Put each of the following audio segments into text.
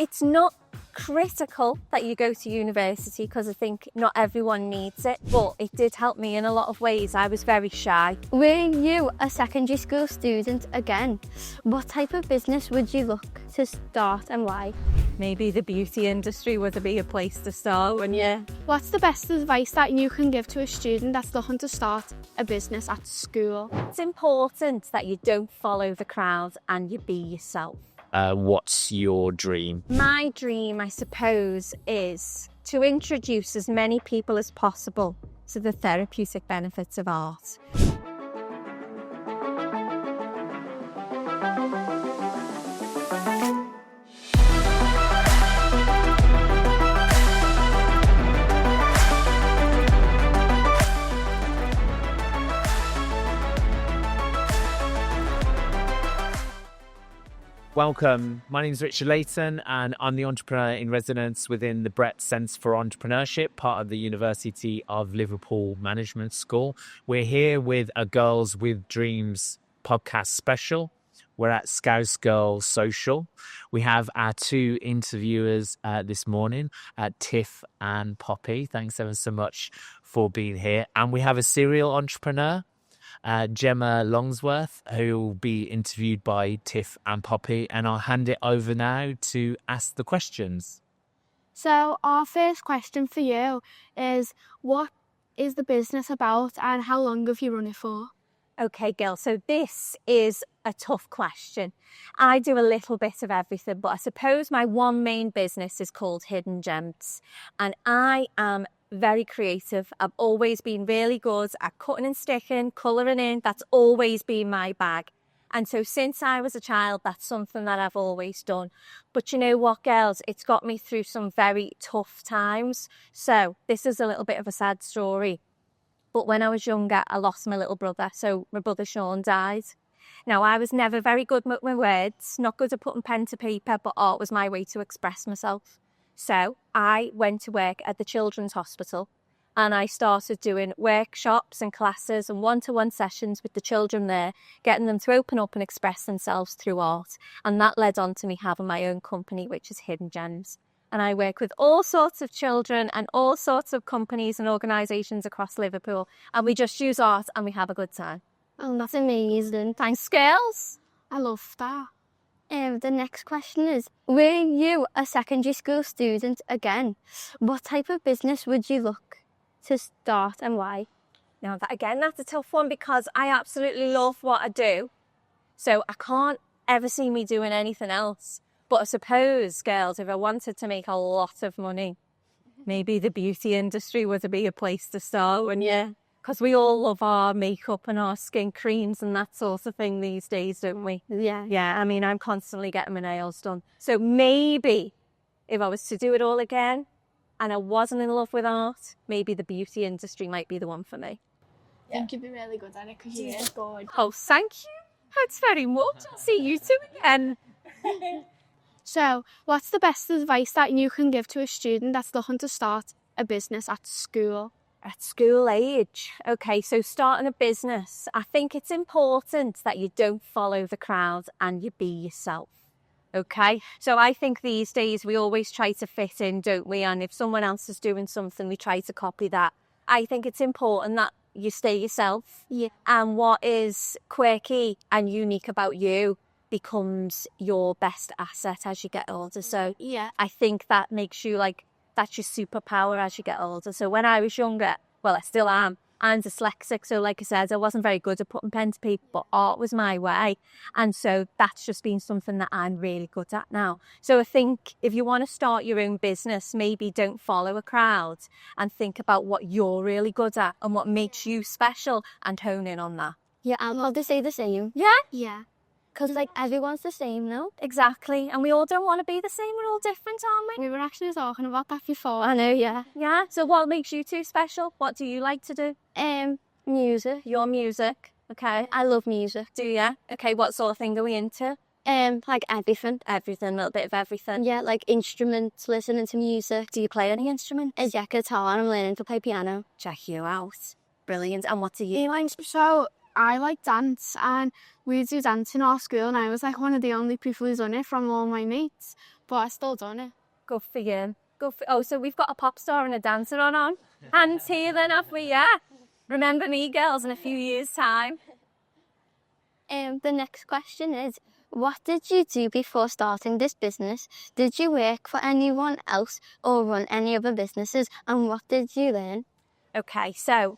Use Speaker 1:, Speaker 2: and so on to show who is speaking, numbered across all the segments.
Speaker 1: It's not critical that you go to university because I think not everyone needs it, but it did help me in a lot of ways. I was very shy.
Speaker 2: Were you a secondary school student again? What type of business would you look to start and why?
Speaker 1: Maybe the beauty industry would be a place to start, wouldn't you?
Speaker 3: What's the best advice that you can give to a student that's looking to start a business at school?
Speaker 1: It's important that you don't follow the crowd and you be yourself.
Speaker 4: What's your dream?
Speaker 1: My dream, I suppose, is to introduce as many people as possible to the therapeutic benefits of art.
Speaker 4: Welcome, my name is Richard Layton and I'm the entrepreneur in residence within the Brett Centre for Entrepreneurship, part of the University of Liverpool Management School. We're here with a Girls with Dreams podcast special. We're at Scouse Girls Social. We have our two interviewers this morning, Tiff and Poppy. Thanks ever so much for being here. And we have a serial entrepreneur, Gemma Longsworth, who will be interviewed by Tiff and Poppy, and I'll hand it over now to ask the questions.
Speaker 3: So our first question for you is, what is the business about and how long have you run it for?
Speaker 1: Okay, Gil, so this is a tough question. I do a little bit of everything, but I suppose my one main business is called Hidden Gems, and I am very creative. I've always been really good at cutting and sticking, colouring in. That's always been my bag. And so since I was a child, that's something that I've always done. But you know what, girls? It's got me through some very tough times. So this is a little bit of a sad story. But when I was younger, I lost my little brother. So my brother Sean died. Now, I was never very good with my words, not good at putting pen to paper, but art was my way to express myself. So I went to work at the Children's Hospital and I started doing workshops and classes and one-to-one sessions with the children there, getting them to open up and express themselves through art. And that led on to me having my own company, which is Hidden Gems. And I work with all sorts of children and all sorts of companies and organisations across Liverpool. And we just use art and we have a good time.
Speaker 2: Oh, that's amazing.
Speaker 1: Thanks, girls.
Speaker 3: I love that.
Speaker 2: The next question is, were you a secondary school student again? What type of business would you look to start and why?
Speaker 1: Now, that's a tough one because I absolutely love what I do. So I can't ever see me doing anything else. But I suppose, girls, if I wanted to make a lot of money, maybe the beauty industry would be a place to start, wouldn't you? Because we all love our makeup and our skin creams and that sort of thing these days, don't we?
Speaker 2: Yeah.
Speaker 1: Yeah, I mean, I'm constantly getting my nails done. So maybe if I was to do it all again and I wasn't in love with art, maybe the beauty industry might be the one for me.
Speaker 3: I think you'd be really good at it because you're good.
Speaker 1: Oh, thank you. Thanks very much. I'll see you two again.
Speaker 3: So what's the best advice that you can give to a student that's looking to start a business at school?
Speaker 1: At school age. Okay, so starting a business, I think it's important that you don't follow the crowd and you be yourself. Okay, so I think these days we always try to fit in, don't we? And if someone else is doing something, we try to copy that. I think it's important that you stay yourself.
Speaker 2: Yeah.
Speaker 1: And what is quirky and unique about you becomes your best asset as you get older. So
Speaker 3: Yeah.
Speaker 1: I think that makes you that's your superpower as you get older. So when I was younger, well, I still am. I'm dyslexic, so like I said, I wasn't very good at putting pen to paper, but art was my way. And so that's just been something that I'm really good at now. So I think if you want to start your own business, maybe don't follow a crowd and think about what you're really good at and what makes you special and hone in on that.
Speaker 2: Yeah, I'd love to say the same.
Speaker 1: Yeah?
Speaker 3: Yeah.
Speaker 2: Because, everyone's the same, no?
Speaker 1: Exactly. And we all don't want to be the same. We're all different, aren't we?
Speaker 3: We were actually talking about that before.
Speaker 2: I know, yeah.
Speaker 1: Yeah. So what makes you two special? What do you like to do?
Speaker 2: Music.
Speaker 1: Your music. Okay.
Speaker 2: I love music.
Speaker 1: Do you? Okay. What sort of thing are we into?
Speaker 2: Everything.
Speaker 1: Everything, a little bit of everything.
Speaker 2: Yeah, instruments, listening to music.
Speaker 1: Do you play any instrument?
Speaker 2: Yeah, guitar, and I'm learning to play piano.
Speaker 1: Check you out. Brilliant. And what do you like?
Speaker 3: So I like dance, and we do dance in our school, and I was one of the only people who's done it from all my mates. but I still done it.
Speaker 1: Good for you. Oh, so we've got a pop star and a dancer on. Hands here then, have we? Yeah. Remember me, girls, in a few years' time.
Speaker 2: The next question is, what did you do before starting this business? Did you work for anyone else or run any other businesses? And what did you learn?
Speaker 1: Okay, so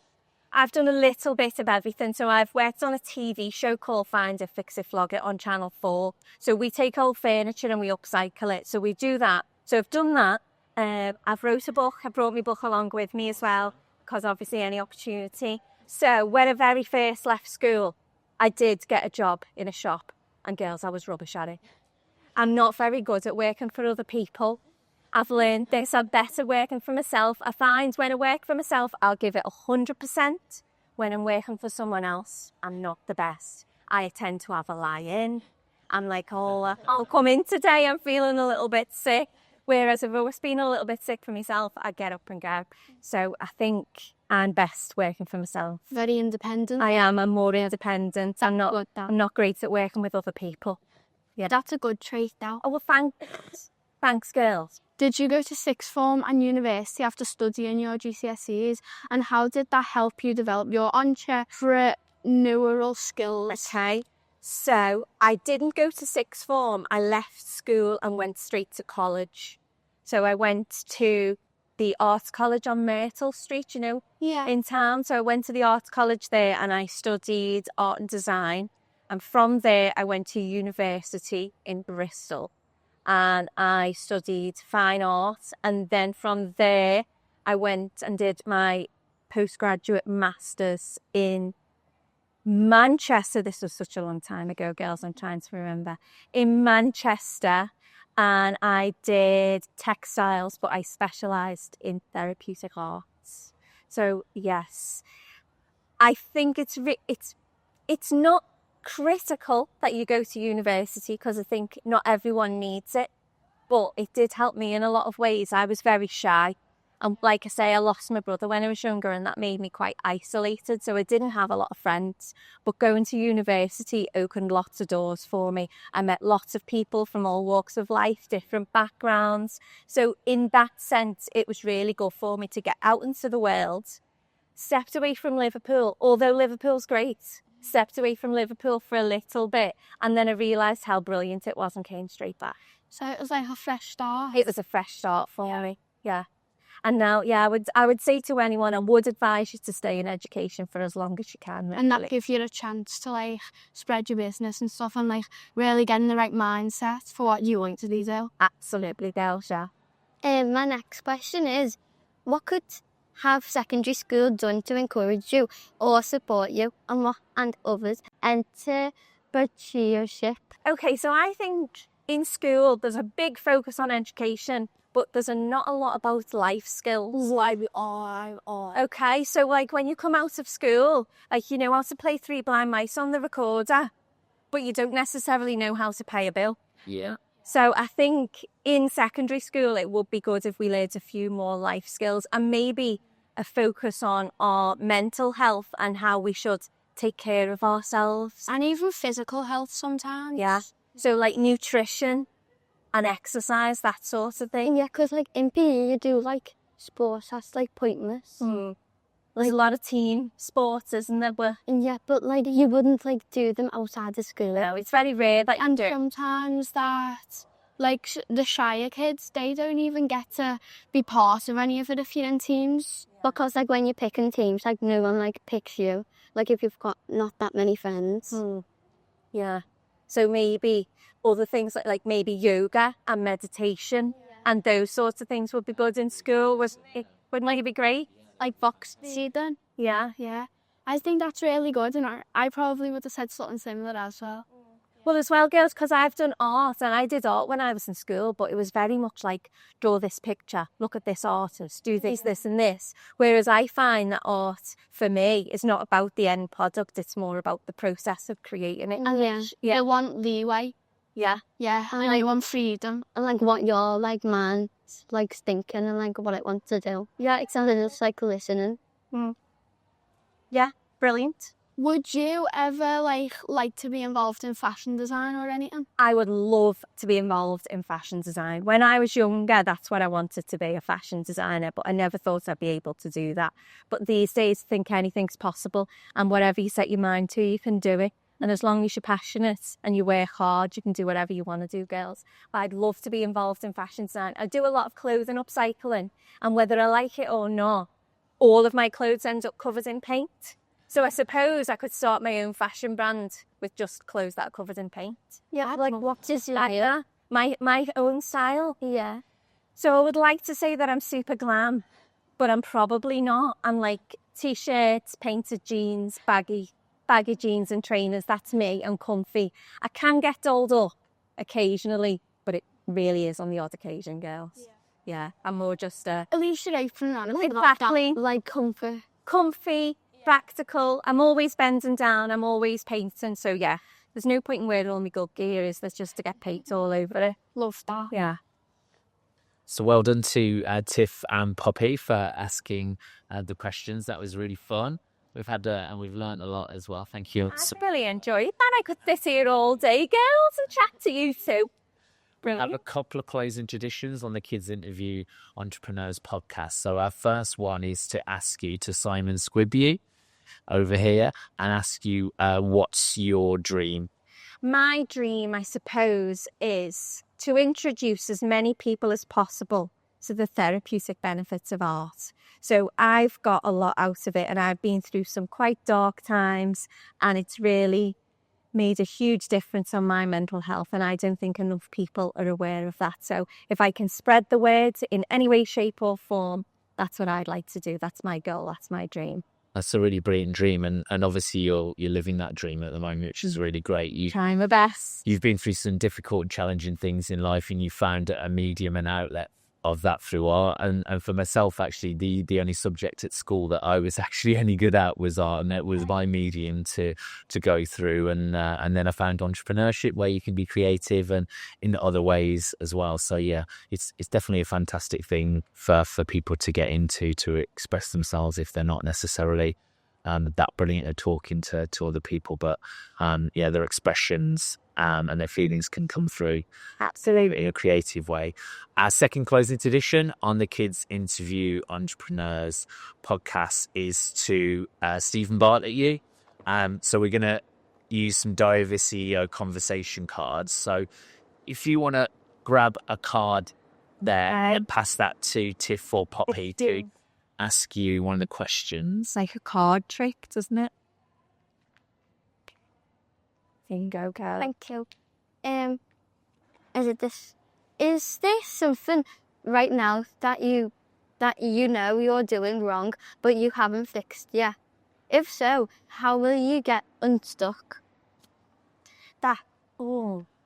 Speaker 1: I've done a little bit of everything. So I've worked on a TV show called Find It, Fix It, Flog It on Channel 4. So we take old furniture and we upcycle it. So we do that. So I've done that. I've wrote a book. I brought my book along with me as well, because obviously any opportunity. So when I very first left school, I did get a job in a shop. And girls, I was rubbish at it. I'm not very good at working for other people. I've learned this. I'm better working for myself. I find when I work for myself, I'll give it 100%. When I'm working for someone else, I'm not the best. I tend to have a lie in. I'm like, oh, I'll come in today. I'm feeling a little bit sick. Whereas if I was being a little bit sick for myself, I'd get up and go. So I think I'm best working for myself.
Speaker 3: Very independent.
Speaker 1: I am. I'm more independent. I'm
Speaker 3: Good,
Speaker 1: I'm not great at working with other people. Yeah.
Speaker 3: That's a good trait, though.
Speaker 1: Oh, well, thanks. Thanks, girls.
Speaker 3: Did you go to sixth form and university after studying your GCSEs? And how did that help you develop your entrepreneurial skills?
Speaker 1: Okay. So I didn't go to sixth form. I left school and went straight to college. So I went to the Arts College on Myrtle Street, in town. So I went to the Arts College there and I studied art and design. And from there, I went to university in Bristol and I studied fine art. And then from there, I went and did my postgraduate master's in Manchester. This was such a long time ago, girls. I'm trying to remember. In Manchester, and I did textiles, but I specialised in therapeutic arts. So yes, I think it's not critical that you go to university, because I think not everyone needs it, but it did help me in a lot of ways. I was very shy. And like I say, I lost my brother when I was younger and that made me quite isolated. So I didn't have a lot of friends. But going to university opened lots of doors for me. I met lots of people from all walks of life, different backgrounds. So in that sense, it was really good for me to get out into the world, stepped away from Liverpool, although Liverpool's great, stepped away from Liverpool for a little bit. And then I realised how brilliant it was and came straight back.
Speaker 3: So it was like a fresh start.
Speaker 1: It was a fresh start for me, yeah. And now, yeah, I would say to anyone, I would advise you to stay in education for as long as you can. Really.
Speaker 3: And that gives you a chance to like spread your business and stuff and like really get in the right mindset for what you want to do.
Speaker 1: Absolutely, girls, yeah.
Speaker 2: My next question is, what could have secondary school done to encourage you or support you and others entrepreneurship?
Speaker 1: Okay, so I think in school there's a big focus on education, but there's not a lot about life skills. Okay, so like when you come out of school, like you know how to play Three Blind Mice on the recorder, but you don't necessarily know how to pay a bill.
Speaker 4: Yeah.
Speaker 1: So I think in secondary school it would be good if we learned a few more life skills and maybe a focus on our mental health and how we should take care of ourselves.
Speaker 3: And even physical health sometimes.
Speaker 1: Yeah. So like nutrition and exercise, that sort of thing.
Speaker 2: Yeah, because like in PE you do like sports that's like pointless.
Speaker 1: There's a lot of team sports, isn't there? But
Speaker 2: yeah, but like you wouldn't like do them outside of school.
Speaker 1: no, it's very rare that you do.
Speaker 3: Sometimes that like the shyer kids, they don't even get to be part of any of it if you're in teams.
Speaker 2: Because like when you're picking teams, like no one like picks you. Like if you've got not that many friends.
Speaker 1: Yeah. So maybe other things like maybe yoga and meditation and those sorts of things would be good in school. Wouldn't it be great?
Speaker 3: Like box seating.
Speaker 1: Yeah.
Speaker 3: Yeah. I think that's really good, and I probably would have said something similar as well.
Speaker 1: Well, as well, girls, because I've done art, and I did art when I was in school, but it was very much like, draw this picture, look at this artist, do this, this and this. Whereas I find that art, for me, is not about the end product, it's more about the process of creating it.
Speaker 3: And they want leeway.
Speaker 1: Yeah.
Speaker 3: Yeah, and they want freedom.
Speaker 2: And like what your like mind like thinking and like what it wants to do.
Speaker 1: Yeah,
Speaker 2: Exactly, just like listening.
Speaker 1: Yeah, brilliant.
Speaker 3: Would you ever like to be involved in fashion design or anything?
Speaker 1: I would love to be involved in fashion design. When I was younger, that's what I wanted to be, a fashion designer, but I never thought I'd be able to do that. But these days, I think anything's possible, and whatever you set your mind to, you can do it. And as long as you're passionate and you work hard, you can do whatever you want to do, girls. But I'd love to be involved in fashion design. I do a lot of clothing upcycling, and whether I like it or not, all of my clothes end up covered in paint. So I suppose I could start my own fashion brand with just clothes that are covered in paint.
Speaker 2: Yeah, like what is your
Speaker 1: Like that. My own style.
Speaker 2: Yeah.
Speaker 1: So I would like to say that I'm super glam, but I'm probably not. I'm like t-shirts, painted jeans, baggy jeans and trainers. That's me. I'm comfy. I can get dolled up occasionally, but it really is on the odd occasion, girls. Yeah, I'm more just
Speaker 3: At least you're open on it.
Speaker 1: exactly
Speaker 2: Like comfort.
Speaker 1: comfy, practical. I'm always bending down. I'm always painting. So yeah, there's no point in wearing all my good gear. Is there's just to get paint all over it.
Speaker 3: Love that.
Speaker 1: Yeah.
Speaker 4: So well done to Tiff and Poppy for asking the questions. That was really fun. We've had and we've learned a lot as well. Thank you.
Speaker 1: I really enjoyed that. I could sit here all day, girls, and chat to you too.
Speaker 4: I have
Speaker 1: Brilliant.
Speaker 4: a couple of closing traditions on the Kids Interview Entrepreneurs podcast. So our first one is to ask you to Simon Squib you over here and ask you what's your dream?
Speaker 1: My dream, I suppose, is to introduce as many people as possible to the therapeutic benefits of art. So I've got a lot out of it, and I've been through some quite dark times, and it's really made a huge difference on my mental health, and I don't think enough people are aware of that. So if I can spread the word in any way, shape or form, that's what I'd like to do. That's my goal. That's my dream.
Speaker 4: That's a really brilliant dream, and obviously you're living that dream at the moment, which is really great.
Speaker 1: Trying my best.
Speaker 4: You've been through some difficult and challenging things in life, and you found a medium and outlet of that through art. And for myself, actually, the only subject at school that I was actually any good at was art, and it was my medium to go through. And then I found entrepreneurship, where you can be creative and in other ways as well. So yeah, it's definitely a fantastic thing for people to get into, to express themselves if they're not necessarily that brilliant at talking to other people. But yeah, their expressions and their feelings can come through
Speaker 1: Absolutely.
Speaker 4: in a creative way. Our second closing tradition on the Kids Interview Entrepreneurs podcast is to Stephen Bartlett you. So we're going to use some Diver CEO conversation cards. So if you want to grab a card there and pass that to Tiff or Poppy to ask you one of the questions.
Speaker 1: It's like a card trick, doesn't it? There you go, girl.
Speaker 2: Thank you. Is this something right now that you know you're doing wrong, but you haven't fixed yet? If so, how will you get unstuck?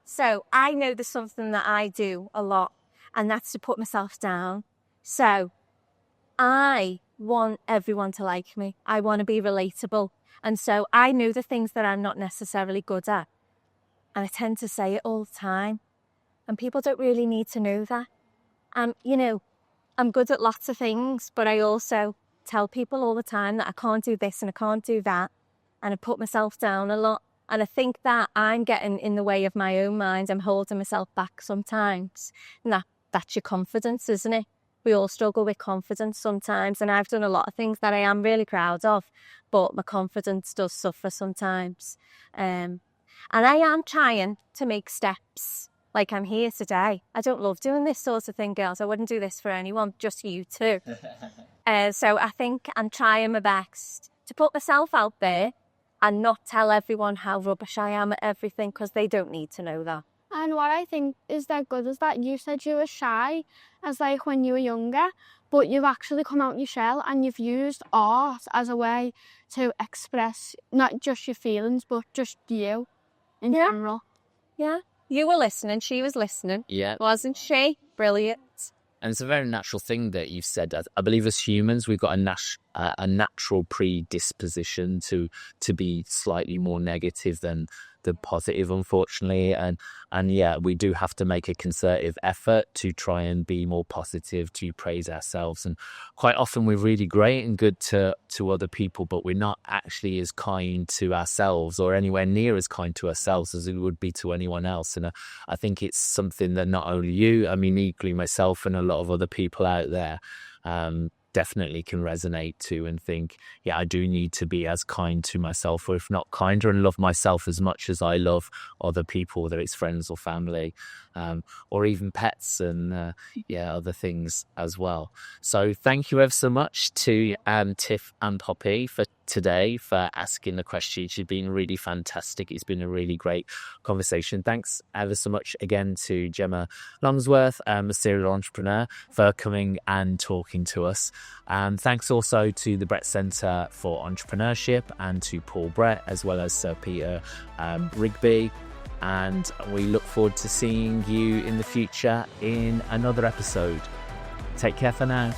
Speaker 1: So I know there's something that I do a lot, and that's to put myself down. So I want everyone to like me. I want to be relatable. And so I know the things that I'm not necessarily good at. And I tend to say it all the time. And people don't really need to know that. I'm good at lots of things, but I also tell people all the time that I can't do this and I can't do that. And I put myself down a lot. And I think that I'm getting in the way of my own mind. I'm holding myself back sometimes. And that's your confidence, isn't it? We all struggle with confidence sometimes. And I've done a lot of things that I am really proud of, but my confidence does suffer sometimes. And I am trying to make steps. Like I'm here today. I don't love doing this sort of thing, girls. I wouldn't do this for anyone, just you two. So I think I'm trying my best to put myself out there and not tell everyone how rubbish I am at everything, because they don't need to know that.
Speaker 3: And what I think is that good is that you said you were shy as like when you were younger, but you've actually come out your shell and you've used art as a way to express not just your feelings, but just you in general.
Speaker 1: Yeah. You were listening. She was listening.
Speaker 4: Yeah.
Speaker 1: Wasn't she? Brilliant.
Speaker 4: And it's a very natural thing that you've said. I believe as humans, we've got a natural predisposition to be slightly more negative than the positive, unfortunately. And yeah, we do have to make a concerted effort to try and be more positive, to praise ourselves. And quite often we're really great and good to other people, but we're not actually as kind to ourselves, or anywhere near as kind to ourselves as we would be to anyone else. And I think it's something that not only you, I mean, equally myself and a lot of other people out there, definitely can resonate to, and think, yeah, I do need to be as kind to myself, or if not kinder, and love myself as much as I love other people, whether it's friends or family, or even pets, and other things as well. So thank you ever so much to Tiff and Poppy for today, for asking the questions. You've been really fantastic. It's been a really great conversation. Thanks ever so much again to Gemma Longsworth, a serial entrepreneur, for coming and talking to us. Thanks also to the Brett Centre for Entrepreneurship, and to Paul Brett, as well as Sir Peter Rigby. And we look forward to seeing you in the future in another episode. Take care for now.